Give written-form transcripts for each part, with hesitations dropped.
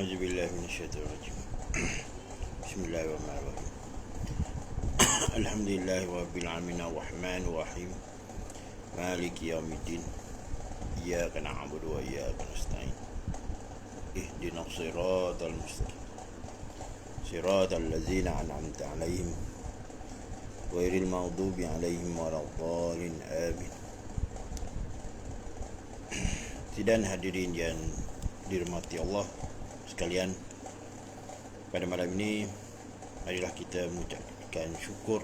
أعوذ بالله من الشيطان الرجيم. بسم الله الرحمن الرحيم. الحمد لله رب العالمين الرحمن الرحيم مالك يوم الدين إياك نعبد وإياك نستعين اهدنا الصراط المستقيم صراط الذين أنعمت عليهم غير المغضوب عليهم ولا الضالين آمين. Sidang hadirin yang dirahmati Allah sekalian, pada malam ini marilah kita mengucapkan syukur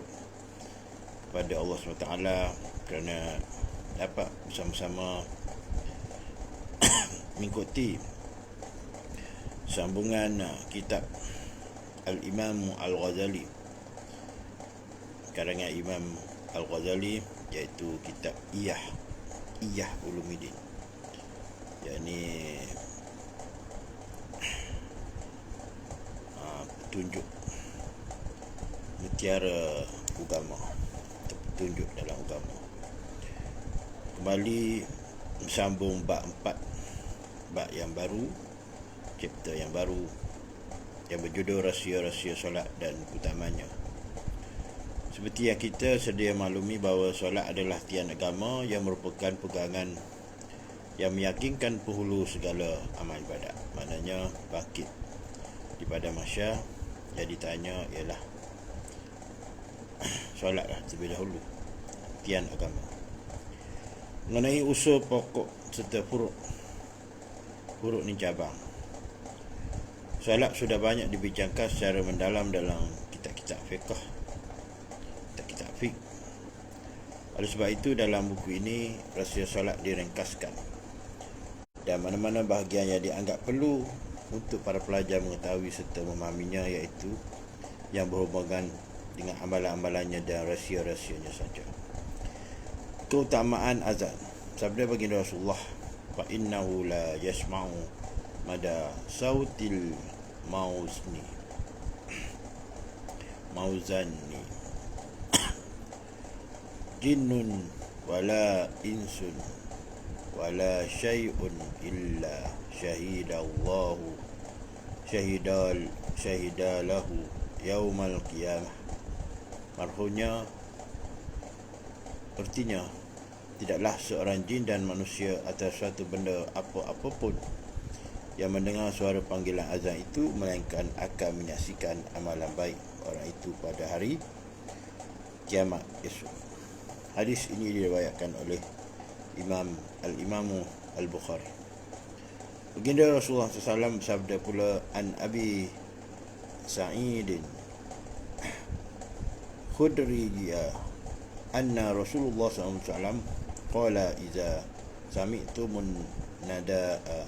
kepada Allah SWT kerana dapat bersama-sama mengikuti sambungan kitab Al-Imam Al-Ghazali, karangan Imam Al-Ghazali, iaitu kitab Ihya Ulumuddin, yakni petunjuk mutiara agama, petunjuk dalam agama. Kembali bersambung bab 4, bab yang baru, chapter yang baru yang berjudul rahsia-rahsia solat dan utamanya. Seperti yang kita sedia maklumi bahawa solat adalah tiang agama yang merupakan pegangan yang meyakinkan penghulu segala amal ibadat. Maknanya bangkit di pada mahsyar, yang ditanya ialah solatlah terlebih dahulu, tiang agama. Mengenai usul pokok serta furuk ni cabang, solat sudah banyak dibincangkan secara mendalam dalam kitab-kitab fiqh, kitab-kitab fiqh. Oleh sebab itu dalam buku ini rahsia solat diringkaskan, dan mana-mana bahagian yang dianggap perlu untuk para pelajar mengetahui serta memahaminya, iaitu yang berhubungan dengan amalan-amalannya dan rahsia-rahsianya saja. Keutamaan azan. Sabda baginda Rasulullah, fa innahu la yasma'u mada sautil mauzani jinnun wala insun wala syai'un illa syahidalahu yaumal qiyamah. Marhunya, artinya tidaklah seorang jin dan manusia atau suatu benda apa-apapun yang mendengar suara panggilan azan itu melainkan akan menyaksikan amalan baik orang itu pada hari kiamat esok. Hadis ini diriwayatkan oleh Al-Imam Al-Bukhari. Baginda Rasulullah SAW bersabda pula, an Abi Sa'idin Khudriyya anna Rasulullah SAW qala iza sami'tumun nada'a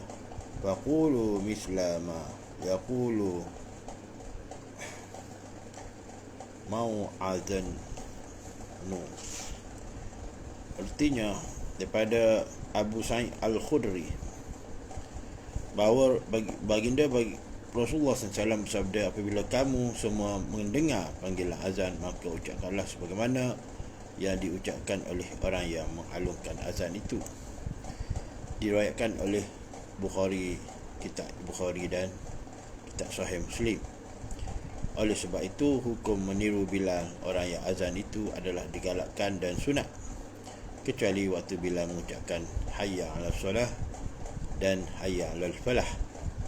faqulu misla ma yaqulu mau'adzan nu. Artinya daripada Abu Sa'id Al-Khudri bahawa baginda Rasulullah SAW bersabda, apabila kamu semua mendengar panggilan azan, maka ucapkanlah sebagaimana yang diucapkan oleh orang yang mengalungkan azan itu. Diriwayatkan oleh Bukhari, kitab Bukhari dan kitab Sahih Muslim. Oleh sebab itu, hukum meniru Bilal orang yang azan itu adalah digalakkan dan sunat, kecuali waktu Bilal mengucapkan hayya 'alas solah dan hayya 'alal falah,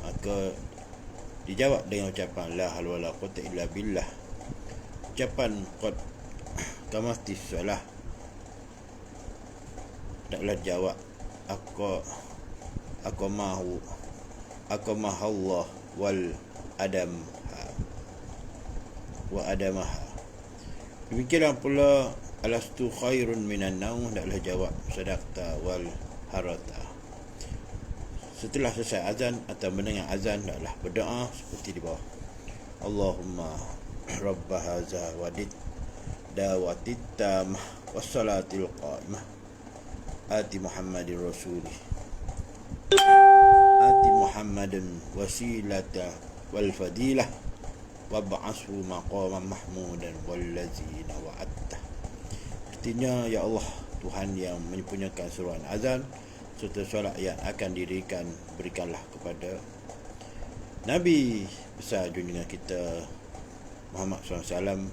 maka dijawab dengan ucapan la haula wala quwwata illa billah. Ucapan qad qamatis solah taklah jawab aqamahallah wal adamaha. Demikianlah pula alastu khairun minan naum, taklah jawab sadaqta wal harata. Setelah selesai azan atau mendengar azan, taklah berdoa seperti di bawah. Allahumma rabba haza wadid dawatit tamah wassalatil qa'imah ati Muhammadin rasulih ati Muhammadan wasilata wal fadilah wab'ashu maqaman mahmudan wallazina wa'atta. Artinya, ya Allah, Tuhan yang mempunyai seruan azan serta solat yang akan didirikan, berikanlah kepada Nabi besar junjungan kita Muhammad SAW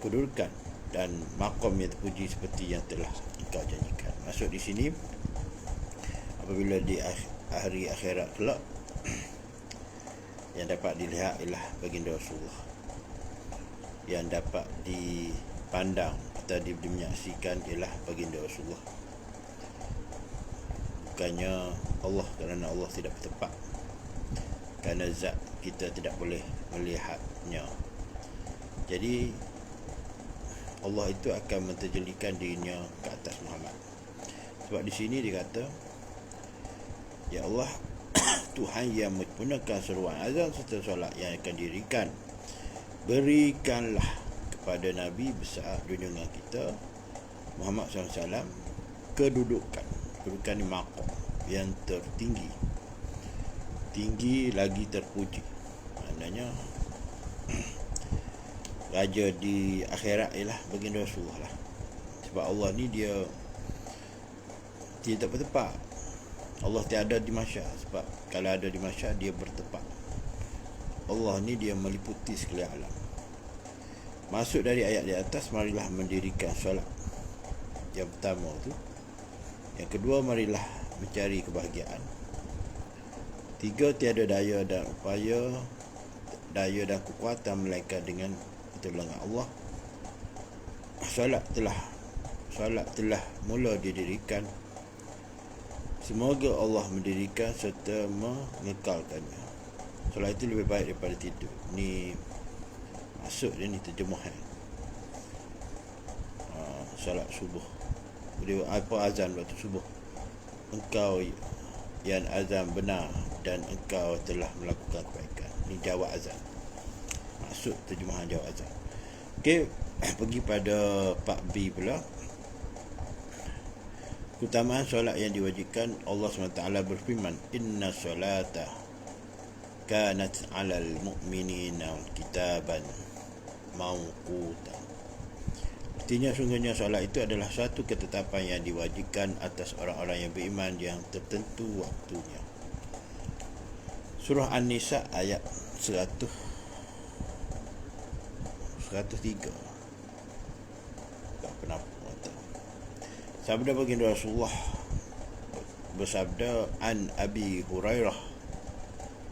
kedudukan dan maqam yang terpuji seperti yang telah engkau janjikan. Maksud di sini, apabila di hari akhirat kelak, yang dapat dilihat ialah baginda Rasulullah, yang dapat dipandang atau dimenyaksikan ialah baginda Rasulullah, bukannya Allah, kerana Allah tidak bertepat, kerana zat kita tidak boleh melihatnya. Jadi Allah itu akan menterjelikan dirinya ke atas Muhammad. Sebab di sini dia kata, ya Allah, Tuhan yang menyempurnakan seruan azan serta solat yang akan dirikan, berikanlah kepada Nabi besar junjungan kita Muhammad SAW kedudukan ni maqam yang tertinggi, tinggi lagi terpuji. Maknanya raja di akhirat ialah baginda Rasulullah lah. Sebab Allah ni dia tidak bertepat. Allah tiada di mahsyar. Sebab kalau ada di mahsyar, dia bertepat. Allah ni dia meliputi sekalian alam. Masuk dari ayat di atas, marilah mendirikan solat. Yang pertama tu. Yang kedua, marilah mencari kebahagiaan. Tiga, tiada daya dan upaya, daya dan kekuatan melainkan dengan pertolongan Allah. Solat telah mula didirikan. Semoga Allah mendirikan serta mengekalkannya. Solat itu lebih baik daripada tidur. Ni maksud dia, ni terjemahan solat subuh. Dia apa azan waktu subuh? Engkau yang azan benar dan engkau telah melakukan kebaikan. Ni jawab azan. Maksud terjemahan jawab azan. Okey, pergi pada Pak B pula. Keutamaan solat yang diwajibkan. Allah SWT berfirman, Inna solata kanat alal mu'minina kitaban mawquta. Artinya sungguhnya solat itu adalah satu ketetapan yang diwajibkan atas orang-orang yang beriman yang tertentu waktunya. Surah An-Nisa ayat 103. Tak pernah sabda baginda Rasulullah bersabda, an Abi Hurairah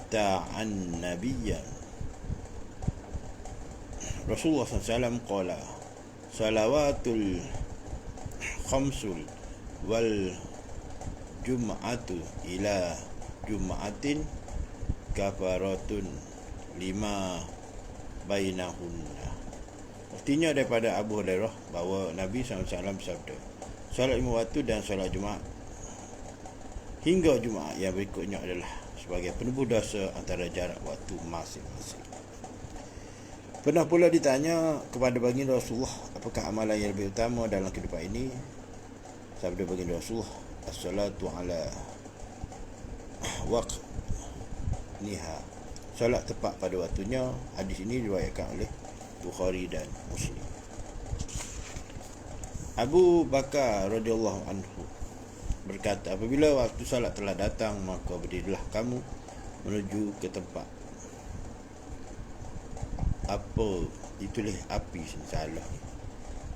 ta'an nabiyyan Rasulullah SAW qala salawatul khamsul wal jum'atu ila jum'atin kafaratun lima bainahunna. Artinya daripada Abu Hurairah bahawa Nabi SAW bersabda, solat 5 waktu dan solat Jumaat hingga Jumaat yang berikutnya adalah sebagai penebus dosa antara jarak waktu masing-masing. Pernah pula ditanya kepada baginda Rasulullah, apakah amalan yang lebih utama dalam kehidupan ini? Sabda baginda Rasulullah, as-salatu ala waqtiha, solat tepat pada waktunya. Hadis ini diriwayatkan oleh Bukhari dan Muslim. Abu Bakar radhiyallahu anhu berkata, apabila waktu salat telah datang, maka berdirilah kamu menuju ke tempat apa, ditulis api sini salah,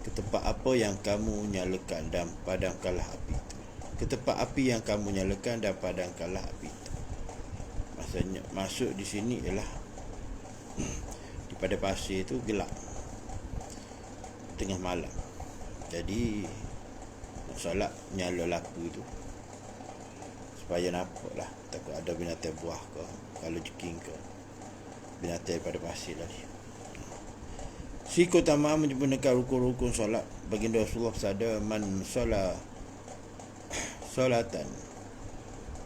ke tempat apa yang kamu nyalakan dan padamkanlah api itu. Ke tempat api yang kamu nyalakan dan padamkanlah api itu. Maksudnya, maksud di sini ialah di pada pasir itu gelap tengah malam. Jadi solat nyala lampu itu supaya nampak lah, takut ada binatang buah ke, kalau jeking ke, binatang daripada pasir tadi. Si keutamaan menyempurnakan rukun-rukun solat. Baginda Rasulullah bersabda, man solatan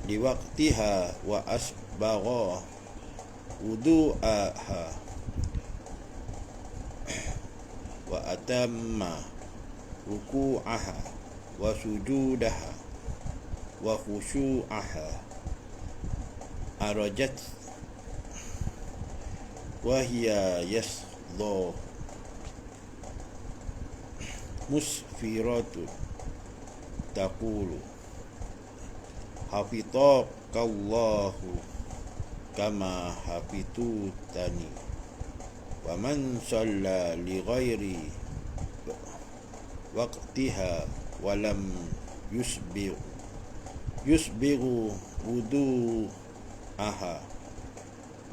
di waqtiha wa asbagha wudu'aha wa atamma ruku'aha wa sujudaha wa khusyu'aha arajat wa hiya yasdha musfiratun taqulu hafidhakallahu kama hafitutani wa man shalla li ghairi waqtiha walam yusbiru wudu'aha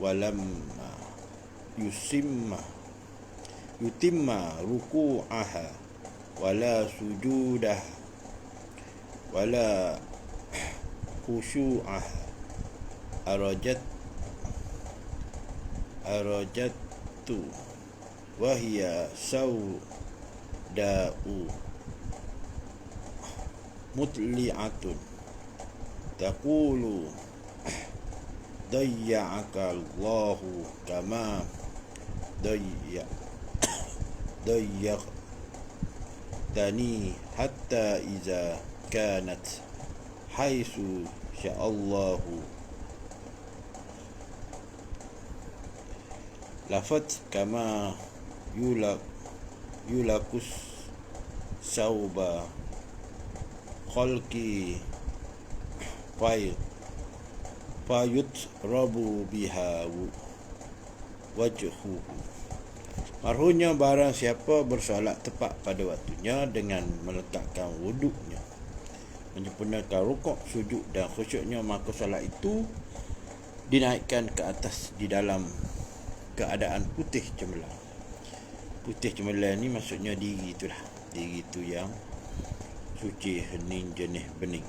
walam yutimma ruku'aha wala sujudah wala khusyu'aha arajatu wahia sauda'u mutli'atun taqulu dayya'aka Allahu kama dayyaqtani hatta iza kanat haitsu sya'allahu lafat kama yulakus sauba khalqi fayut rabu biha wajhuhu. Marhunya barang siapa bersolat tepat pada waktunya dengan meletakkan wuduknya, menyempurnakan rukuk, sujud dan khusyuknya, maka solat itu dinaikkan ke atas di dalam keadaan putih cemerlang. Putih cemerlang ni maksudnya diri itulah. Diri itu yang suci, hening, jernih, bening.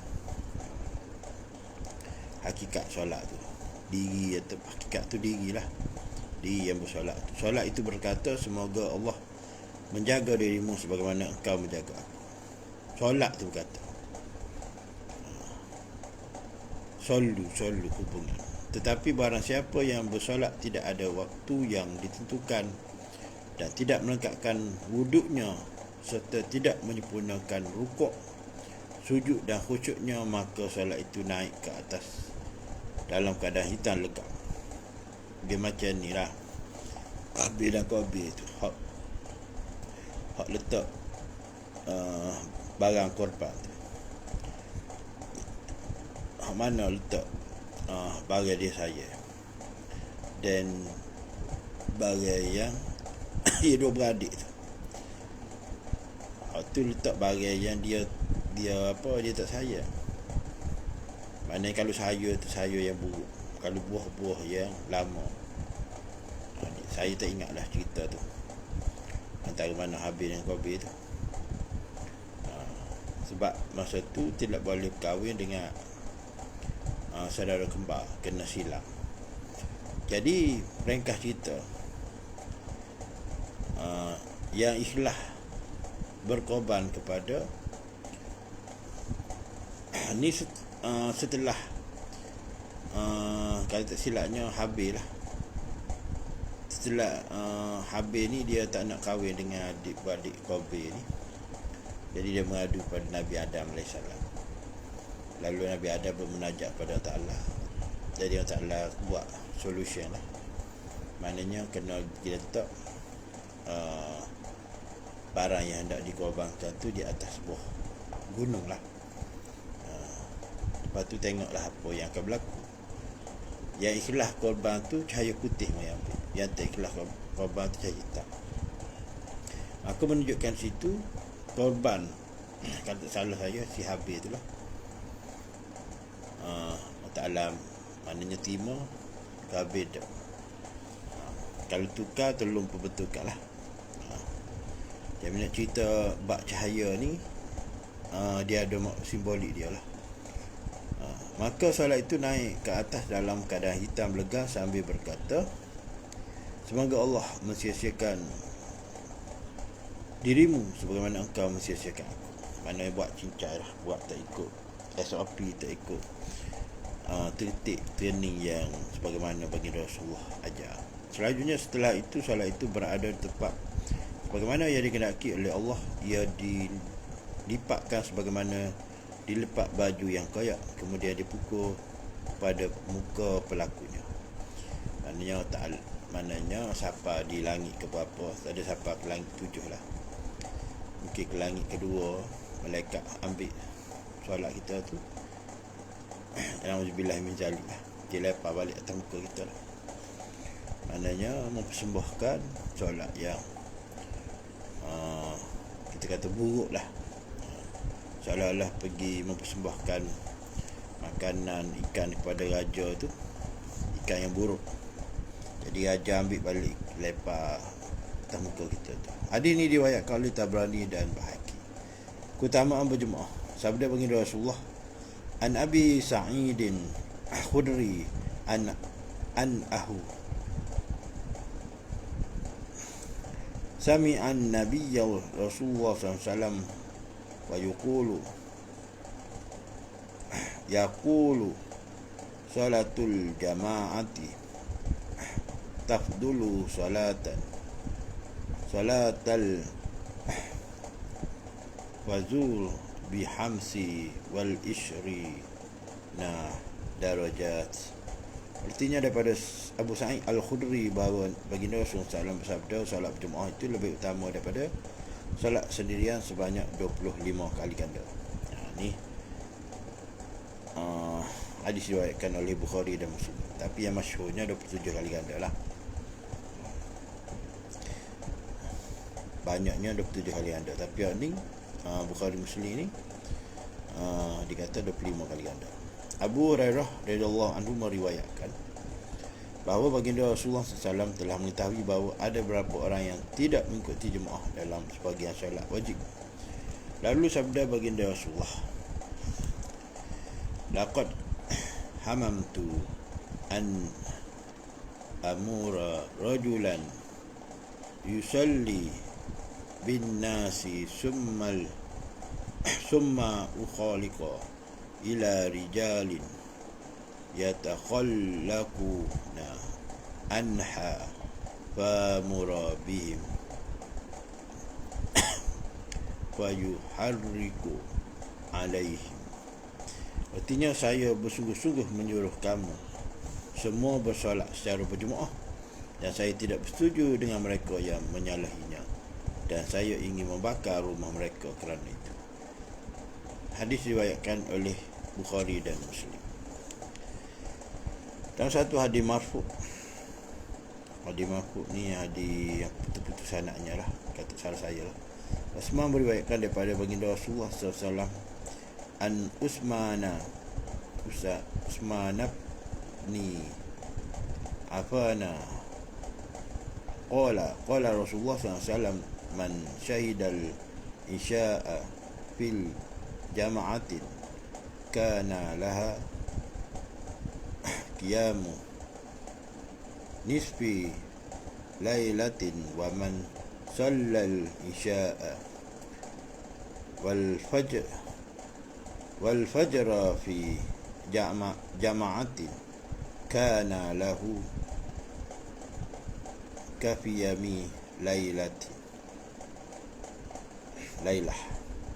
Hakikat solat tu diri, atau hakikat tu dirilah, diri yang bersolat. Solat itu berkata, semoga Allah menjaga dirimu sebagaimana engkau menjaga aku. Solat tu berkata, Sallu hubungan. Tetapi barang siapa yang bersolat tidak ada waktu yang ditentukan dan tidak melengkapkan wuduknya serta tidak menyempurnakan rukuk, sujud dan khusyuknya, maka solat itu naik ke atas dalam keadaan hitam legam. Dia macam ni lah Qabil dan Qabil tu, hak letak barang korban tu, hak mana letak barang dia saya, dan barang yang dia dua beradik tu, hak tu letak barang yang dia tak sayang. Maknanya kalau sayur tu sayur yang buruk, kalau buah-buah yang lama. Saya tak ingatlah cerita tu, antara mana Habil dan Qabil tu. Sebab masa tu tidak boleh berkahwin dengan saudara kembar, kena silang. Jadi ringkas cerita, yang ikhlas berkorban kepada ni setelah kalau tak silapnya Habil lah. Setelah Habil ni dia tak nak kahwin dengan adik-beradik Qabil ni, jadi dia mengadu pada Nabi Adam AS. Lalu Nabi Adam bermunajat pada Allah Ta'ala. Jadi Allah Ta'ala buat solution lah. Maknanya kena letak barang yang hendak dikorbankan tu di atas sebuah gunung lah. Lepas tu tengoklah apa yang akan berlaku. Yang ikhlas korban tu cahaya putih yang ambil, yang tak ikhlas korban tu cahaya hitam. Aku menunjukkan situ korban, kalau tak salah saya, si Habil tu lah, Allah Ta'ala maknanya terima, Habil tak. Kalau tukar, tolong perbetulkan lah. Jadi nak cerita bab cahaya ni, dia ada simbolik dia lah. Maka solat itu naik ke atas dalam keadaan hitam lega sambil berkata, semoga Allah mensia-siakan dirimu sebagaimana engkau mensia-siakan aku. Maknanya buat cincai lah, buat tak ikut SOP, tak ikut titik training yang sebagaimana bagi Rasulullah ajar. Selanjutnya setelah itu, solat itu berada tepat sebagaimana yang dikehendaki oleh Allah. Ia dilipatkan sebagaimana dilepak baju yang koyak, kemudian dipukul pada muka pelakunya. Maknanya siapa di langit ke berapa, ada siapa ke langit 7 lah, mungkin ke langit kedua, malaikat ambil solat kita tu. Alhamdulillah min zalik lah. dilepar balik atas muka kita lah. Maknanya mempersembahkan solat yang kita kata buruk lah, seolah-olah pergi mempersembahkan makanan ikan kepada raja tu, ikan yang buruk. Jadi raja ambil balik lepar atas muka kita tu. Hadis ni diriwayatkan oleh Tabrani dan Bahaki. Keutamaan berjemaah. Sabda baginda Rasulullah, An Abi Sa'idin Khudri an ahu sami'an nabiyya Rasulullah SAW wa yaqulu salatul jama'ati tafdulu salatal wazul bihamsi wal ishri darajat. Artinya daripada Abu Sa'id Al-Khudri bahawa baginda Rasulullah SAW bersabda, solat berjemaah itu lebih utama daripada solat sendirian sebanyak 25 kali ganda. Ni hadis diriwayatkan oleh Bukhari dan Muslim. Tapi yang masyhurnya 27 kali ganda lah. Banyaknya 27 kali ganda. Tapi yang ni Bukhari Muslim ni dikata 25 kali ganda. Abu Hurairah radhiyallahu anhu meriwayatkan bahawa baginda Rasulullah SAW telah mengetahui bahawa ada beberapa orang yang tidak mengikuti jemaah dalam sebahagian solat wajib. Lalu sabda baginda Rasulullah, laqad hamamtu an amura rajulan yusalli bin nasi summa ukhaliqa ila rijalin yatakhallaquna anha famura bihim fayuharriku alaihim. Artinya, saya bersungguh-sungguh menyuruh kamu semua bersolat secara berjemaah, dan saya tidak bersetuju dengan mereka yang menyalahinya, dan saya ingin membakar rumah mereka kerana itu. Hadis diriwayatkan oleh Bukhari dan Muslim. Dan satu hadis marfu'. Hadis marfu' ni hadis yang putus-putus sanadnya lah, kata salah saya lah. Usman meriwayatkan daripada baginda Rasulullah SAW, an Usman ni afana qala Rasulullah SAW, man syahidal isya'a fil jama'atin kana laha qiyamu nisfi lailatin wa man sallal isya'a wal fajr fi jama'atin kana lahu kafiyami lailah.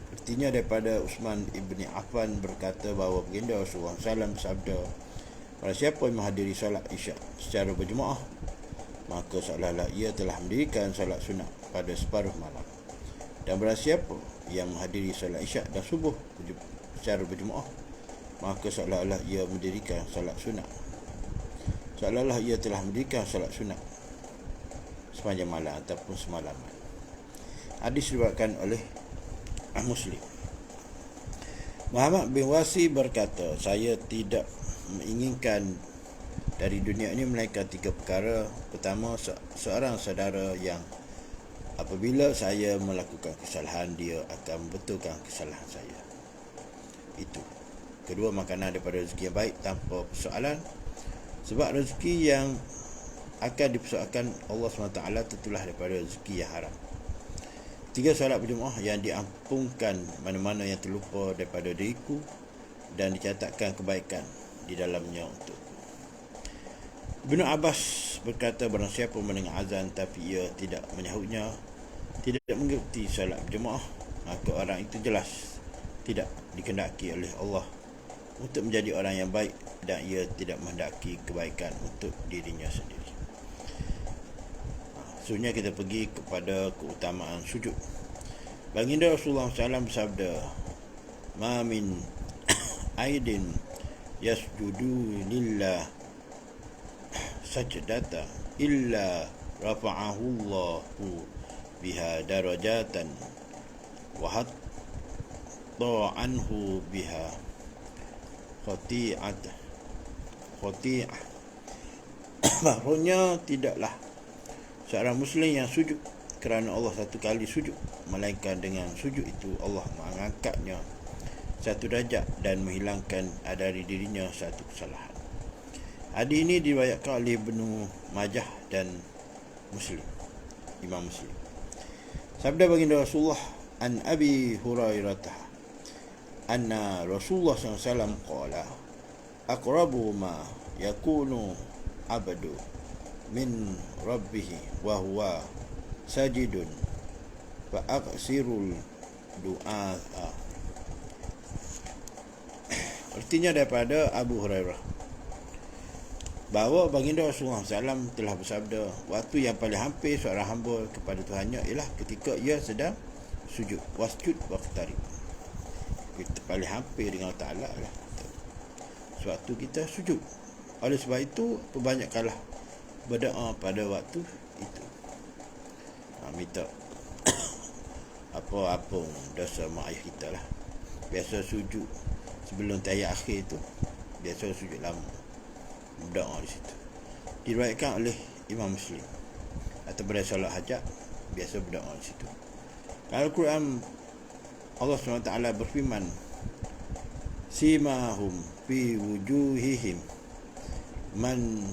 Artinya, daripada Utsman ibni Affan berkata bahawa baginda Rasulullah SAW bersabda, barang siapa yang menghadiri solat isyak secara berjemaah, maka seolah-olah ia telah mendirikan solat sunat pada separuh malam. Dan barang siapa yang menghadiri solat isyak dan subuh secara berjemaah, maka seolah-olah ia mendirikan solat sunat, seolah-olah ia telah mendirikan solat sunat sepanjang malam ataupun semalaman. Hadis diriwayatkan oleh Muslim. Muhammad bin Wasi berkata, saya tidak menginginkan dari dunia ini melainkan 3 perkara. Pertama, seorang saudara yang apabila saya melakukan kesalahan, dia akan membetulkan kesalahan saya. Itu. Kedua, makanan daripada rezeki yang baik tanpa persoalan, sebab rezeki yang akan dipersoalkan Allah SWT tentulah daripada rezeki yang haram. 3, solat berjemaah yang diampunkan mana-mana yang terlupa daripada diriku dan dicatatkan kebaikan di dalamnya untuk. Ibnu Abbas berkata, barang siapa mendengar azan tapi ia tidak menyahutnya, tidak mengikuti solat berjemaah, maka orang itu jelas tidak dikehendaki oleh Allah untuk menjadi orang yang baik, dan ia tidak menghendaki kebaikan untuk dirinya sendiri. Sebenarnya kita pergi kepada keutamaan sujud. Baginda Rasulullah SAW bersabda, ma min aidin yasjudu lillah sajdata illa rafa'ahu Allahu biha darajatan wa hatta anhu biha khati'ah. Maksudnya tidaklah seorang muslim yang sujud kerana Allah satu kali sujud, melainkan dengan sujud itu Allah mengangkatnya satu darjat dan menghilangkan dari dirinya satu kesalahan. Hadis ini diriwayatkan oleh Ibnu Majah dan Imam Muslim. Sabda baginda Rasulullah, an Abi Hurairah anna Rasulullah SAW qala aqrabu ma yakunu abdu min rabbih wa huwa sajidun fa aqsirul du'a. Artinya daripada Abu Hurairah bahawa baginda Rasulullah SAW telah bersabda, waktu yang paling hampir seorang hamba kepada Tuhannya ialah ketika ia sedang sujud. Wasjud waqtarib, kita paling hampir dengan Allah Ta'ala lah sewaktu kita sujud. Oleh sebab itu, perbanyakkanlah berdoa pada waktu itu. Minta apa-apa dosa mak ayah kita lah. Biasa sujud sebelum tahiyat akhir tu, biasa sujud lama, berdoa di situ. Diriwayatkan oleh Imam Muslim. Atau pada solat hajat, biasa berdoa di situ. Dalam Al-Quran, Allah SWT berfirman, simahum fi wujuhihim man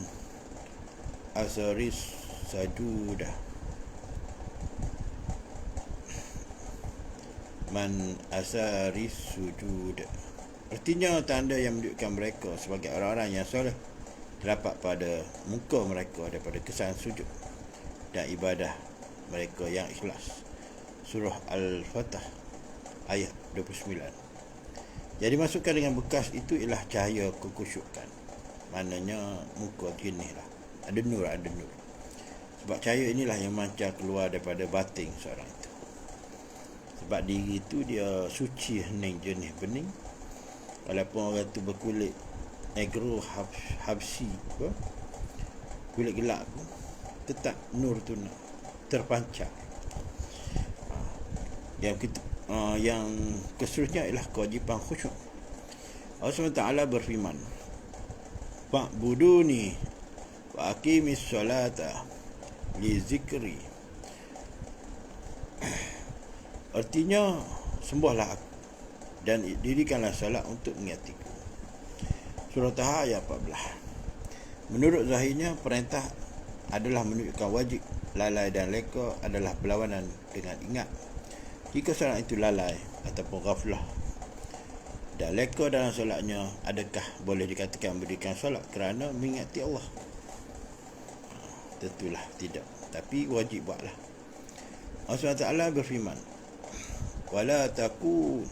asaris sajudah sujud. Artinya tanda yang menunjukkan mereka sebagai orang-orang yang soleh terdapat pada muka mereka daripada kesan sujud dan ibadah mereka yang ikhlas. Surah Al-Fatah ayat 29. Jadi masukkan dengan bekas itu ialah cahaya kekusyukan. Maknanya muka jenih lah, ada nur. Sebab cahaya inilah yang mancar keluar daripada batin seorang itu. Sebab diri itu dia suci, hening, jernih, bening. Walaupun orang itu berkulit negro habsi, kulit gelap pun, tetap nur tu terpancar. Yang keseterusnya ialah kewajipan khusyuk. Allah SWT berfirman, fa'buduni wa aqimis salata li zikri. Artinya, sembahlah aku dan dirikanlah salat untuk mengingatiku. Surah Taha ayat 14. Menurut zahirnya, perintah adalah menunjukkan wajib. Lalai dan leka adalah berlawanan dengan ingat. Jika solat itu lalai ataupun ghaflah dan leka dalam solatnya, adakah boleh dikatakan berikan solat kerana mengingati Allah? Tentulah tidak. Tapi wajib buatlah. Allah SWT berfirman, wala takun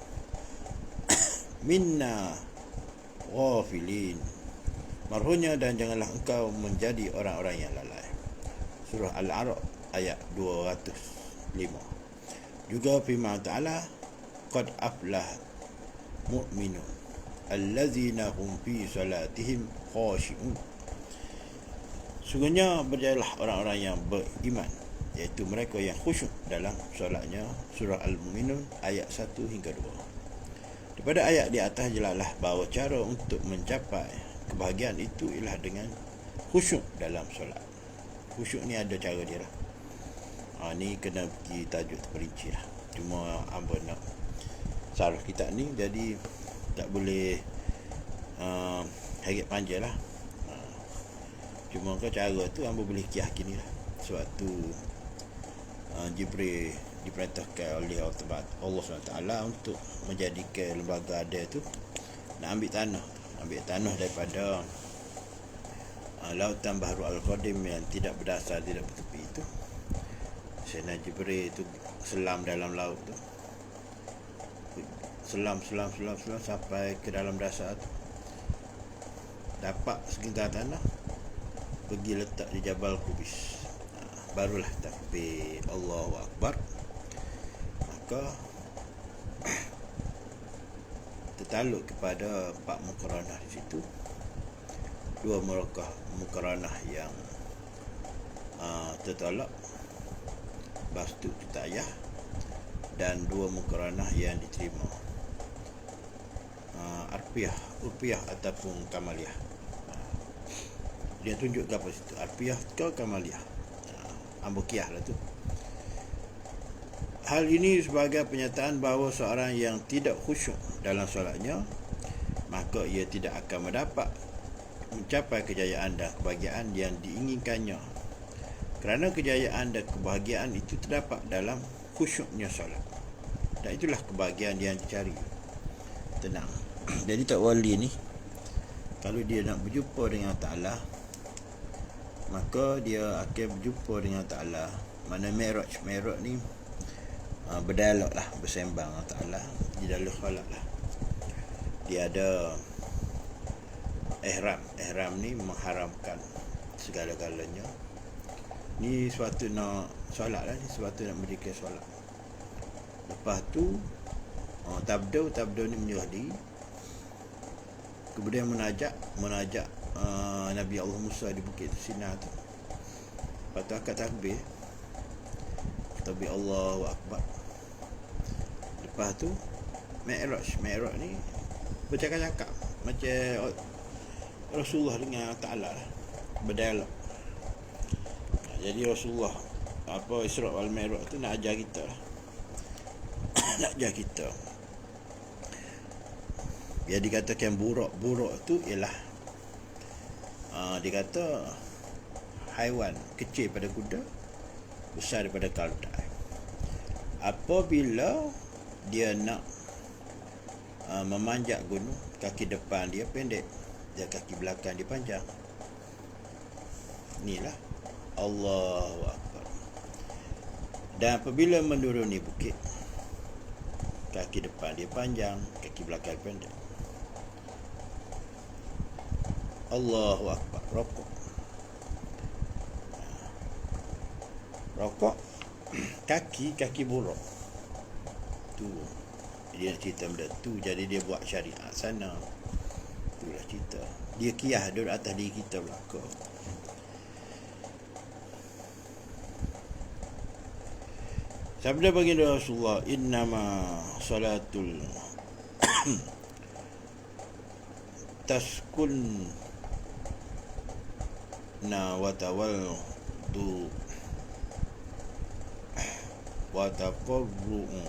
minna ghafilin. Marhunya, dan janganlah engkau menjadi orang-orang yang lalai. Surah Al-A'raf ayat 205. Juga firman Ta'ala, qad aflah mu'minun allazina hum fi salatihim khashi'un. Sungguhnya berjayalah orang-orang yang beriman, iaitu mereka yang khusyuk dalam solatnya. Surah Al-Mu'minun ayat 1 hingga 2. Daripada ayat di atas jelaslah bahawa cara untuk mencapai kebahagiaan itu ialah dengan khusyuk dalam solat. Khusyuk ni ada cara dia lah. Ni kena pergi tajuk terperinci lah. Cuma hamba nak sarah kitab ni, jadi tak boleh heret panjang lah. Cuma ke cara tu hamba boleh kini lah. Sebab tu Jibril diperintahkan oleh Allah SWT untuk menjadikan lembaga ada tu nak ambil tanah daripada lautan Bahrul Al-Qadim yang tidak berdasar, tidak bertepi itu. Sayyidina Jibril itu selam dalam laut tu, selam sampai ke dalam dasar tu, dapat segentar tanah, pergi letak di Jabal Qubis. Barulah takbir Allahu Akbar, maka tertaluk kepada 4 muqaranah di situ. dua mukaranah yang tertolak, bastu kitayah, dan dua mukaranah yang diterima, urpiyah ataupun kamaliyah. Dia tunjuk ke apa situ, arpiyah ke kamaliyah, ambukiyah lah tu. Hal ini sebagai penyataan bahawa seorang yang tidak khusyuk dalam solatnya, maka ia tidak akan mencapai kejayaan dan kebahagiaan yang diinginkannya, kerana kejayaan dan kebahagiaan itu terdapat dalam khusyuknya solat, dan itulah kebahagiaan yang dicari. Tenang. Jadi tak wali ni, kalau dia nak berjumpa dengan Ta'ala, maka dia akan berjumpa dengan Ta'ala. Mana Mi'raj ni berdialog lah, bersembang dengan Ta'ala di dalam solat lah. Dia ada ihram ni mengharamkan segala-galanya. Ni suatu nak solat lah, ni suatu nak mendirikan solat. Lepas tu tabda ni menyerah diri, kemudian menajak Nabi Allah Musa di bukit Sinai tu. Lepas tu akad takbir Allahu Akbar. Lepas tu Mi'raj ni bercakap-cakap macam Rasulullah dengan Ta'ala lah, berdialog. Jadi Rasulullah Isra wal Mi'raj tu nak ajar kita lah, nak ajar kita. Dia dikatakan buruk tu ialah dikata haiwan kecil pada kuda, besar daripada keldai. Apabila dia nak memanjat gunung, kaki depan dia pendek dan kaki belakang dia panjang. Inilah Allahu Akbar. Dan apabila menuruni bukit, kaki depan dia panjang, kaki belakang pendek. Allahu Akbar. Rokok kaki buruk tu, dia nak cerita benda tu. Jadi dia buat syariat sana, itulah cerita. Dia kiyah duduk atas diri kita belakang. Sabda baginda Rasulullah, innama salatul taskun na watawal du wataqarru'un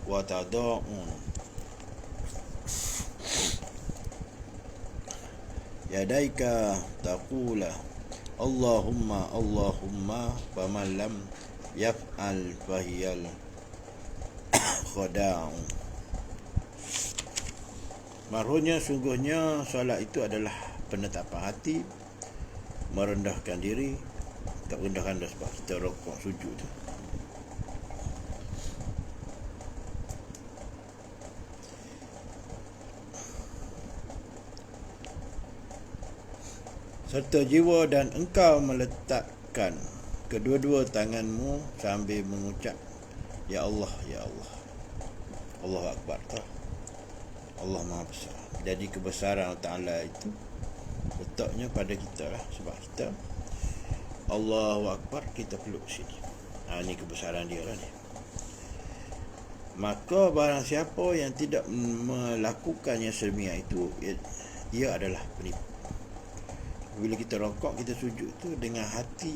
watada'un yadaika taqula Allahumma faman lam yaf'al fahiyal khada'u. Maksudnya, sungguhnya solat itu adalah penetapan hati, merendahkan diri. Tak rendahkan dah sebab kita rokok sujud tu. Serta jiwa, dan engkau meletakkan kedua-dua tanganmu sambil mengucap ya Allah, ya Allah. Allahu Akbar. Allah Maha Besar. Jadi kebesaran Ta'ala itu letaknya pada kita lah. Sebab kita Allahu Akbar, kita peluk sini. Ini kebesaran dia lah ni. Maka barang siapa yang tidak melakukan yang sedemikian itu, ia adalah penipu. Bila kita rokok, kita sujud tu dengan hati.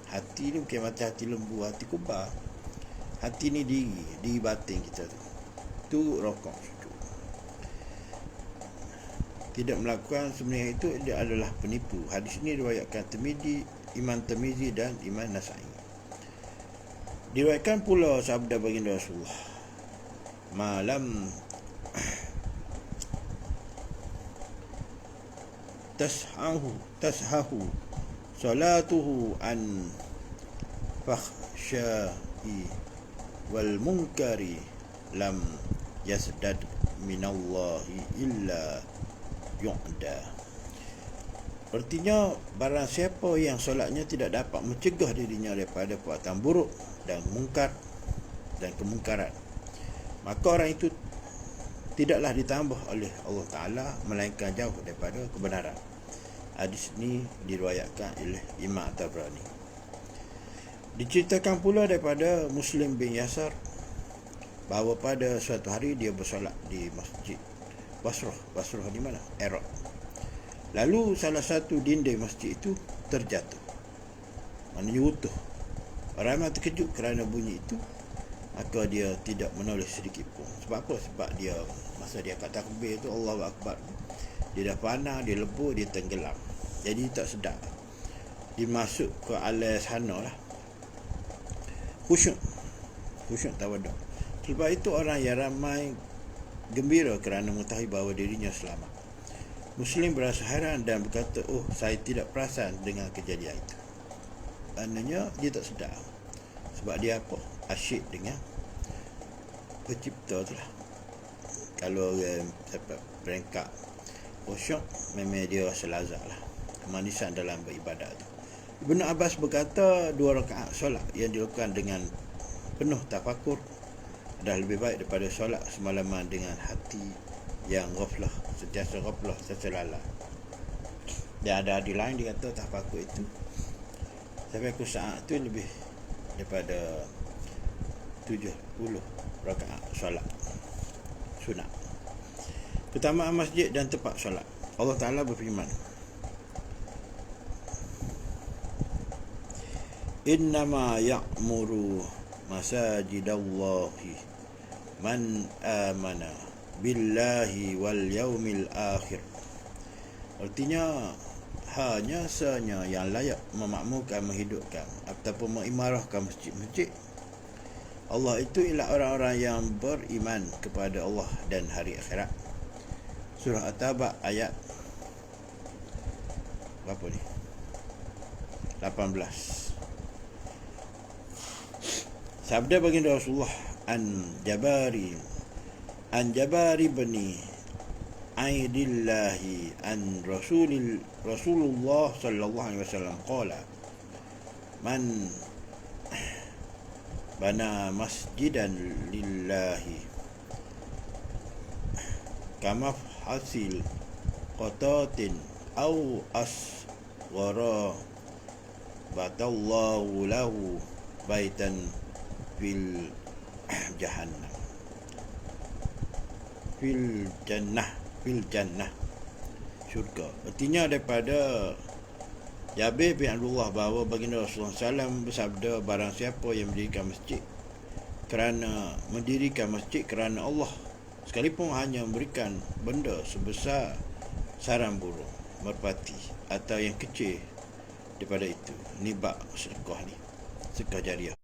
Hati ni bukan macam hati lembu, hati kubah. Hati ni diri batin kita tu. Tu rokok, sujud. Tidak melakukan sebenarnya itu, dia adalah penipu. Hadis ini diriwayatkan Imam Tirmizi dan Imam Nasai. Diriwayatkan pula sabda baginda Rasulullah, malam tashahu salatuhu an fakhsya'i wal munkari lam yasdad minallahi illa yu'da. Artinya, barang siapa yang solatnya tidak dapat mencegah dirinya daripada perbuatan buruk dan mungkar dan kemungkaran, maka orang itu tidaklah ditambah oleh Allah Ta'ala, melainkan jauh daripada kebenaran. Hadis ni diriwayatkan oleh Imam Tabrani. Diceritakan pula daripada Muslim bin Yasar bahawa pada suatu hari dia bersolat di masjid Basrah. Basrah di mana? Iraq. Lalu salah satu dinding masjid itu terjatuh, maknanya runtuh. Orang ramai terkejut kerana bunyi itu, maka dia tidak menoleh sedikit pun. Sebab apa? Sebab dia, masa dia kat takbir tu, Allahu Akbar, dia dah panah, dia lebur, dia tenggelam. Jadi tak sedar. Dia masuk ke alas sana lah. Khusyuk tawaduk. Sebab itu orang yang ramai gembira kerana mengetahui bahawa dirinya selamat. Muslim berasa heran dan berkata, oh, saya tidak perasan dengan kejadian itu. Maknanya dia tak sedar. Sebab dia apa? Asyik dengan pencipta tu lah. Kalau orang dapat peringkat khusyuk, memang dia rasa lazat lah, kemanisan dalam beribadat tu. Ibn Abbas berkata 2 rakaat solat yang dilakukan dengan penuh tafakur dah lebih baik daripada solat semalaman dengan hati yang ghaflah, sentiasa ghaflah, tercelala. Dan ada hadis lain dia kata tafakur itu sampai saat tu lebih daripada 70 rakaat solat sunat. Keutamaan masjid dan tempat solat. Allah Ta'ala berfirman, innama ya'muru masajidallahi man amana billahi wal yaumil akhir. Artinya hanya sanya yang layak memakmurkan, menghidupkan ataupun mengimarahkan masjid-masjid Allah itu ialah orang-orang yang beriman kepada Allah dan hari akhirat. Surah At-Tabah ayat berapa ni? 18. Sabda baginda Rasulullah an Jabari bani Aidillahi an Rasulullah sallallahu alaihi wasallam qala man bana masjidan lillahi kama hasil qatatin au asghara batallahu lahu baitan fil jannah syurga. Artinya daripada Jabir bin Abdullah bahawa baginda Rasulullah SAW bersabda, barang siapa yang mendirikan masjid kerana Allah, sekalipun hanya memberikan benda sebesar sarang burung merpati atau yang kecil daripada itu, nibak sedekah ni, sedekah jariah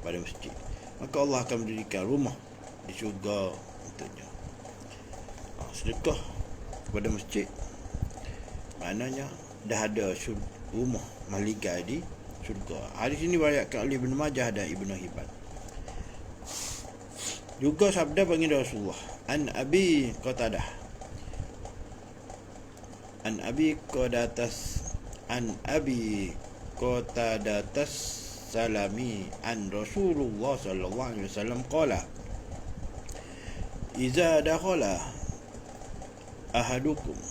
pada masjid, maka Allah akan mendirikan rumah di syurga untuknya. Sedekah kepada masjid maknanya dah ada rumah mahligai di syurga. Hadis ini diriwayatkan oleh Ibn Majah dan Ibn Hibban. Juga sabda baginda Rasulullah an Abi Qatadatas salami an Rasulullah sallallahu alaihi wasallam qala iza dakhala ahadukumus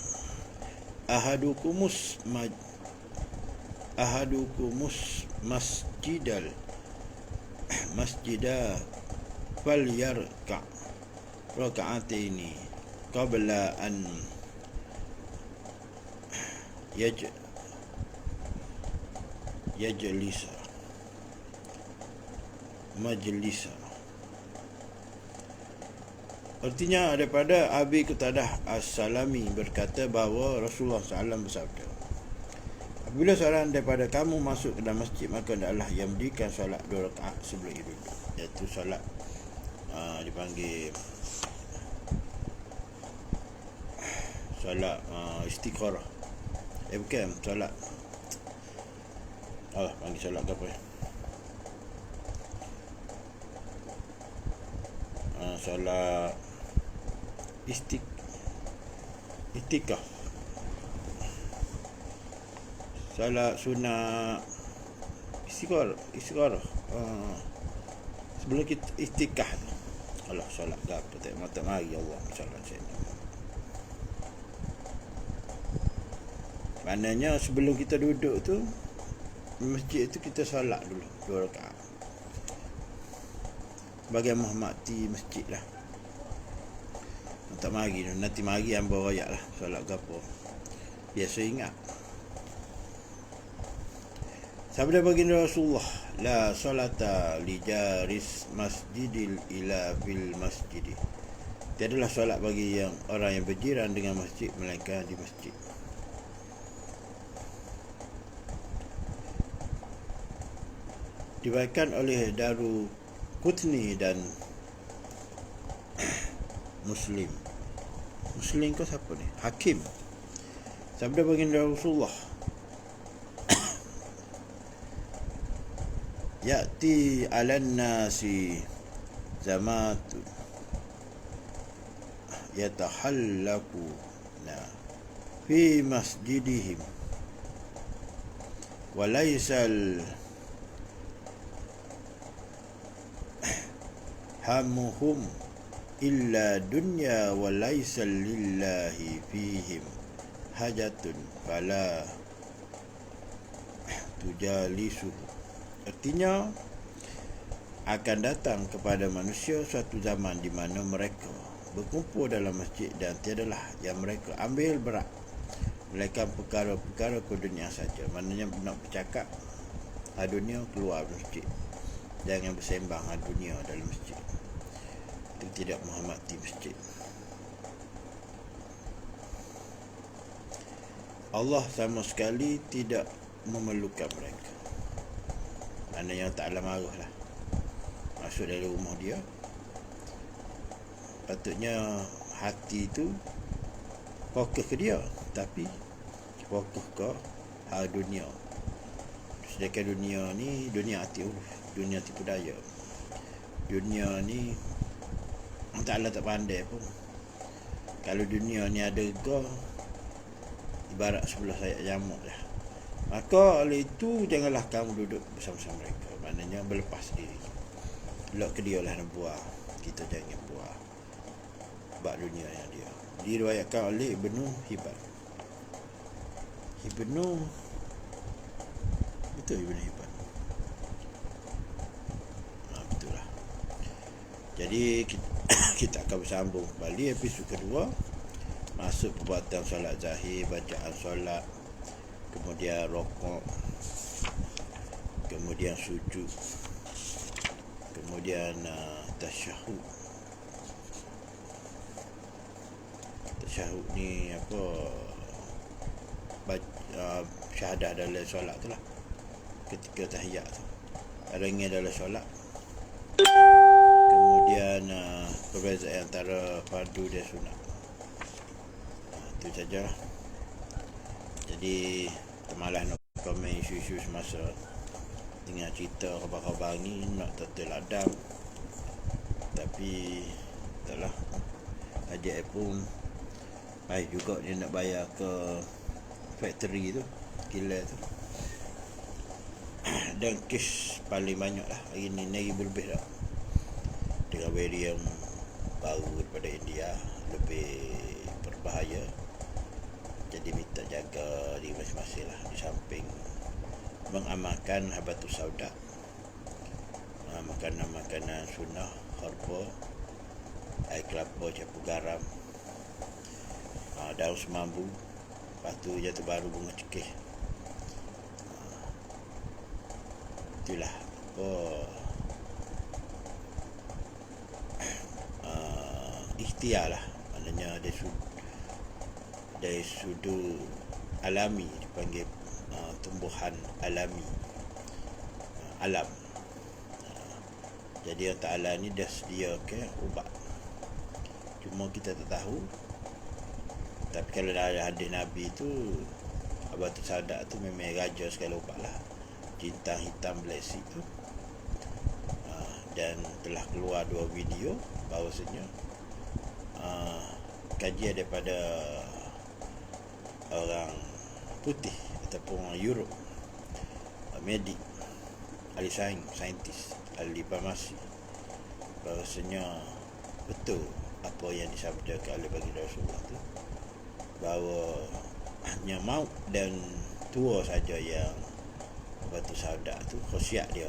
masjida falyarka raka'ataini qabla an yajlisa majlisa. Artinya daripada Abi Qatadah As-Salami berkata bahawa Rasulullah SAW bersabda, apabila seorang daripada kamu masuk ke dalam masjid, maka hendaklah yang mendirikan solat 2 rakaat sebelum ia duduk, iaitu solat dipanggil solat istikharah. Bukan solat panggil solat ke apa ya? Solat istikaf, salat sunat istikharah sebelum kita istikah tu. Allah solat ke apa tak mata mari Allah insyaallah. Maknanya sebelum kita duduk tu masjid tu kita solat dulu 2 rakaat. Bagi menghormati masjid lah. Tak mari nanti mari hamba royak lah solat gapo. Biasa ingat. Sabda baginda Rasulullah, la solata li jaris masjidil ila fil masjid. Tiadalah solat bagi yang orang yang berjiran dengan masjid melainkan di masjid. Diriwayatkan oleh Daru Qutni dan Muslim. Muslim ke siapa ni? Hakim. Sabda baginda Rasulullah, ya'ti 'alan nasi zamatu yatahallaquna fi masjidihim wa laysal hamuhum illa dunya wa laysal lillahi fihim hajatun fala tujalisuhu. Artinya akan datang kepada manusia suatu zaman di mana mereka berkumpul dalam masjid dan tiadalah yang mereka ambil berat melainkan perkara-perkara dunia saja. Maknanya nak bercakap dunia keluar masjid, jangan bersembang dunia dalam masjid. Itu tidak menghormati masjid. Allah sama sekali tidak memerlukan mereka. Maknanya Ta'ala marah lah masuk dari rumah dia. Patutnya hati tu fokus ke dia, tapi fokus ke hal dunia. Sedangkan dunia ni dunia hati urus, dunia tipu daya. Dunia ni Ta'ala tak pandai pun. Kalau dunia ni ada ke ibarat 10 sayap jamuk lah. Maka oleh itu janganlah kamu duduk bersama-sama mereka. Maknanya berlepas diri. Lok ke dia lah nak buah. Kita jangan buah bab dunia yang dia. Diriwayatkan oleh Ibnu Hibban. Betul Ibnu Hibban. Betul lah. Jadi kita akan bersambung kembali episod kedua. Masuk perbuatan solat zahir, bacaan solat, kemudian rokok, kemudian sujud, kemudian tasyahud. Tasyahud ni apa? Syahadah dalam solat tu lah. Ketika tahiyat tu arangnya dalam solat. Kemudian perbezaan antara fardu dan sunat. Itu saja. Jadi malas nak komen isu-isu semasa dengan cerita khabar-khabar ni nak terteladam. Tapi taklah, ajak pun baik juga dia nak bayar ke factory tu, kilang tu. Dan kes paling banyak lah hari ni, lebih dah dengan varian baru daripada India, lebih berbahaya. Jadi minta jaga diri masing-masing lah, di samping mengamalkan habatus sauda, makanan-makanan sunnah, herba, air kelapa, campur garam, daun semambu, lepas tu jatuh baru bunga cekih. Itulah ikhtiar lah. Maknanya dari sudut alami dipanggil tumbuhan alami, alam. Jadi Allah Ta'ala ni dah sediakan ubat, cuma kita tak tahu. Tapi kalau ada hadis Nabi tu, Habatus Sauda tu memang raja sekali ubat lah, Jintang hitam Black tu. Dan telah keluar 2 video bahawasanya kajian daripada orang putih ataupun Europe, medik, ahli saintis, ahli farmasi, bahawasanya betul apa yang disabdakan oleh baginda Rasulullah tu, bahawa hanya maut dan tua saja yang batu sauda tu khosiat dia.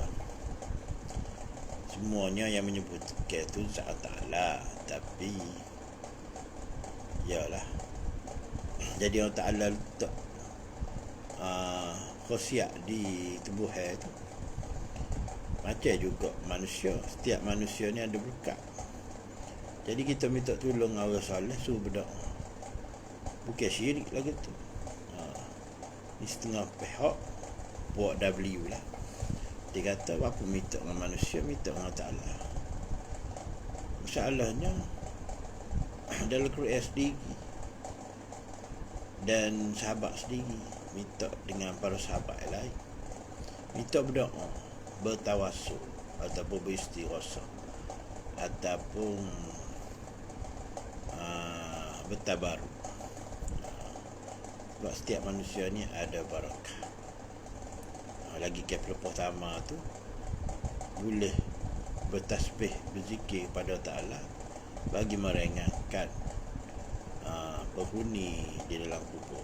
Semuanya yang menyebut itu Zat Ta'ala, tapi yalah, jadi Allah Ta'ala letak khosiat di tubuh itu. Macam juga manusia, setiap manusia ni ada berkat. Jadi kita minta tolong Allah Saleh suruh berdoa, bukan syirik lah gitu. Ni setengah pihak buat W lah. Dia kata apa minta dengan manusia, minta dengan Allah Ta'ala. Masalahnya dalam Quran sendiri dan sahabat sendiri minta dengan para sahabat yang lain, minta berdoa, bertawassul ataupun beristighosah ataupun bertabaruk. Sebab setiap manusia ni ada barakah. Lagi kepala pertama tu boleh bertasbih, berzikir kepada Ta'ala bagi meringankan penghuni di dalam kubur.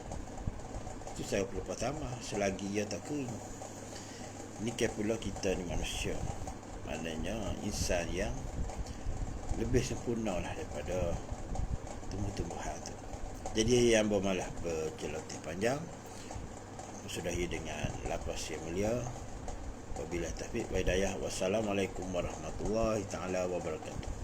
Itu saya pertama, selagi ia tak kering. Ini kepala kita ni manusia, maknanya insan yang lebih sempurna lah daripada tumbuh-tumbuhan tu. Jadi yang bermalah berceloteh panjang, sudahi dengan lafaz yang mulia. Wabillahi taufiq wa hidayah. Wassalamualaikum warahmatullahi taala wabarakatuh.